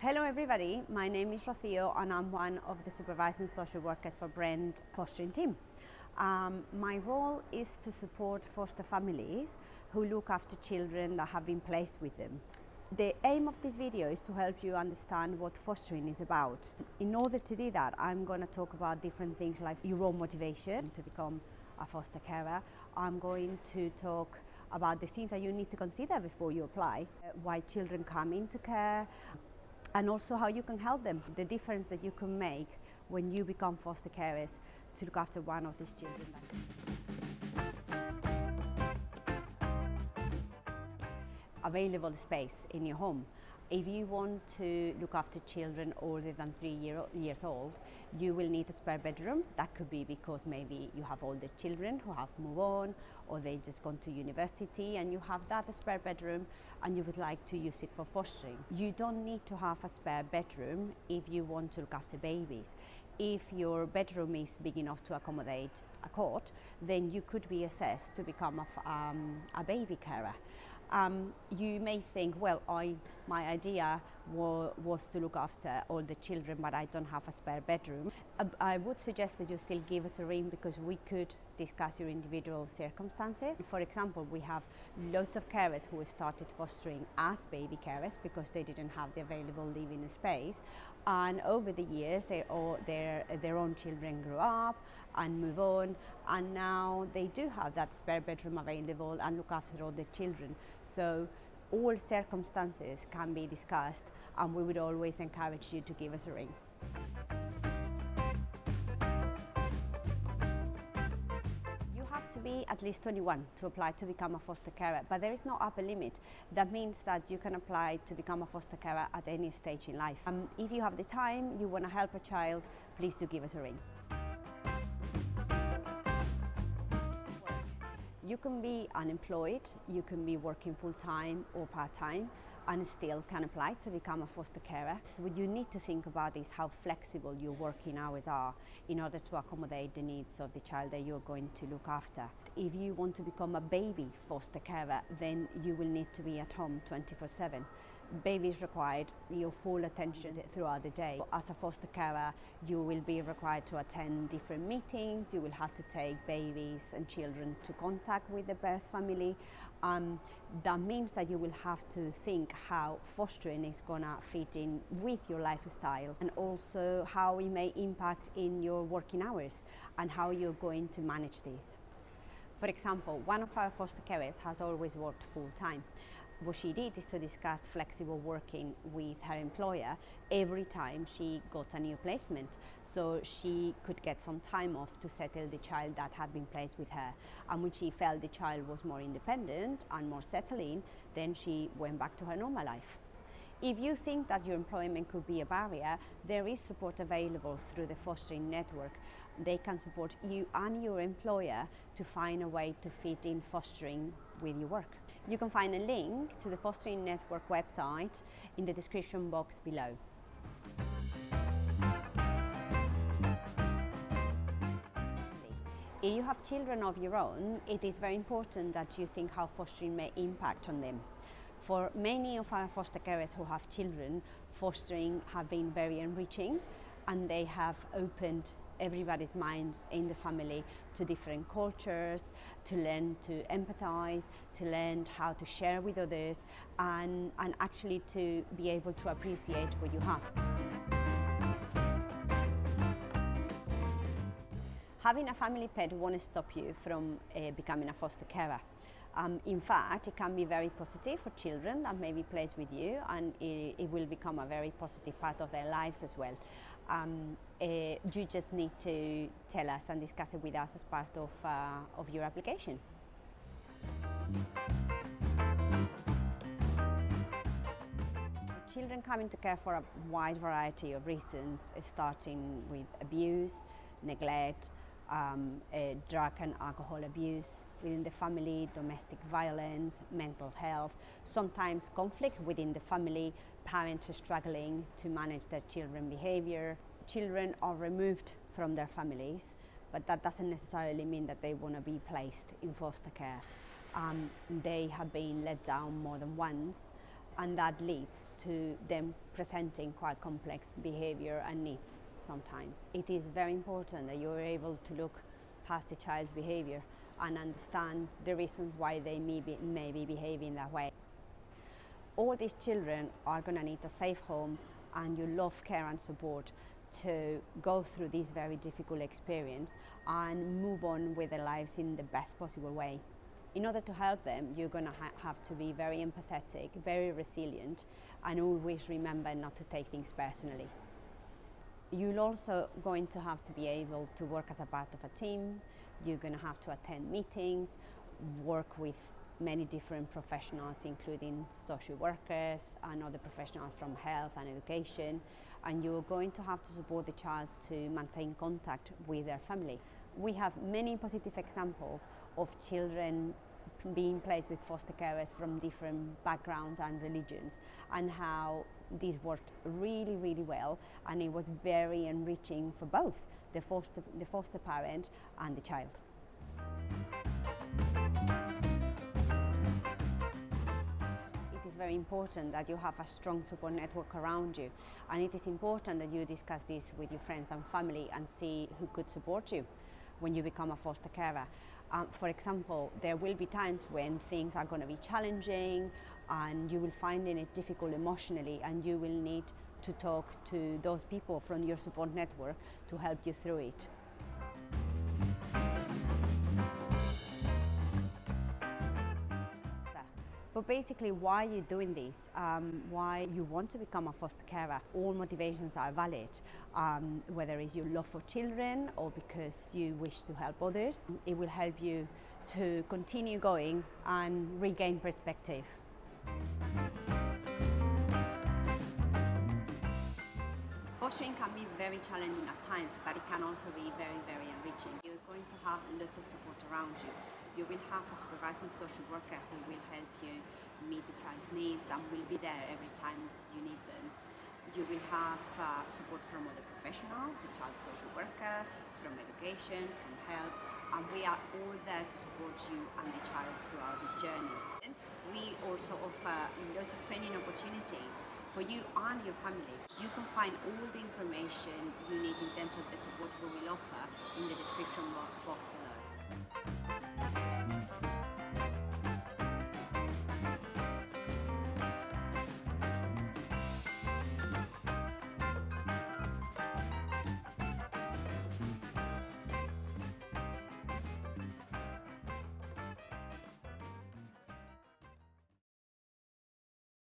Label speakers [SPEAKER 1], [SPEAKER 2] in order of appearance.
[SPEAKER 1] Hello everybody, my name is Rocío and I'm one of the supervising social workers for Brent fostering team. My role is to support foster families who look after children that have been placed with them. The aim of this video is to help you understand what fostering is about. In order to do that, I'm going to talk about different things like your own motivation to become a foster carer. I'm going to talk about the things that you need to consider before you apply, why children come into care, and also how you can help them, the difference that you can make when you become foster carers to look after one of these children. Available space in your home. If you want to look after children older than 3 years old, you will need a spare bedroom. That could be because maybe you have older children who have moved on, or they just gone to university and you have that spare bedroom and you would like to use it for fostering. You don't need to have a spare bedroom if you want to look after babies. If your bedroom is big enough to accommodate a cot, then you could be assessed to become a baby carer. You may think, well, my idea was to look after all the children, but I don't have a spare bedroom. I would suggest that you still give us a ring because we could discuss your individual circumstances. For example, we have lots of carers who started fostering as baby carers because they didn't have the available living space, and over the years their own children grew up and move on, and now they do have that spare bedroom available and look after all the children. So all circumstances can be discussed, and we would always encourage you to give us a ring. You have to be at least 21 to apply to become a foster carer, but there is no upper limit. That means that you can apply to become a foster carer at any stage in life. If you have the time, you want to help a child, please do give us a ring. You can be unemployed, you can be working full-time or part-time and still can apply to become a foster carer. So what you need to think about is how flexible your working hours are in order to accommodate the needs of the child that you're going to look after. If you want to become a baby foster carer, then you will need to be at home 24/7. Babies required your full attention throughout the day. As a foster carer, you will be required to attend different meetings, you will have to take babies and children to contact with the birth family. That means that you will have to think how fostering is gonna fit in with your lifestyle, and also how it may impact in your working hours and how you're going to manage this. For example, one of our foster carers has always worked full-time. What she did is to discuss flexible working with her employer every time she got a new placement, so she could get some time off to settle the child that had been placed with her. And when she felt the child was more independent and more settling, then she went back to her normal life. If you think that your employment could be a barrier, there is support available through the fostering network. They can support you and your employer to find a way to fit in fostering with your work. You can find a link to the fostering network website in the description box below. If you have children of your own, it is very important that you think how fostering may impact on them. For many of our foster carers who have children, fostering have been very enriching, and they have opened everybody's mind in the family to different cultures, to learn to empathize, to learn how to share with others, and actually to be able to appreciate what you have. Having a family pet won't stop you from becoming a foster carer. In fact, it can be very positive for children that may be placed with you, and it will become a very positive part of their lives as well. You just need to tell us and discuss it with us as part of your application. Children come into care for a wide variety of reasons, starting with abuse, neglect, drug and alcohol abuse within the family, domestic violence, mental health, sometimes conflict within the family, parents struggling to manage their children's behavior. Children are removed from their families, but that doesn't necessarily mean that they want to be placed in foster care. They have been let down more than once. and that leads to them presenting quite complex behavior and needs sometimes. It is very important that you're able to look past the child's behavior and understand the reasons why they may be behaving that way. All these children are going to need a safe home and your love, care and support to go through this very difficult experience and move on with their lives in the best possible way. In order to help them, you're going to have to be very empathetic, very resilient, and always remember not to take things personally. You're also going to have to be able to work as a part of a team. You're going to have to attend meetings, work with many different professionals, including social workers and other professionals from health and education, and you're going to have to support the child to maintain contact with their family. We have many positive examples of children being placed with foster carers from different backgrounds and religions, and how this worked really, really well, and it was very enriching for both the foster parent and the child. It is very important that you have a strong support network around you, and it is important that you discuss this with your friends and family and see who could support you when you become a foster carer. For example, there will be times when things are going to be challenging and you will find it difficult emotionally, and you will need to talk to those people from your support network to help you through it. But basically, why you're doing this, why you want to become a foster carer, all motivations are valid, whether it's your love for children or because you wish to help others. It will help you to continue going and regain perspective. Fostering can be very challenging at times, but it can also be very, very enriching. You're going to have lots of support around you. You will have a supervising social worker who will help you meet the child's needs and will be there every time you need them. You will have support from other professionals, the child's social worker, from education, from health, and we are all there to support you and the child throughout this journey. We also offer lots of training opportunities for you and your family. You can find all the information you need in terms of the support we will offer in the description box below.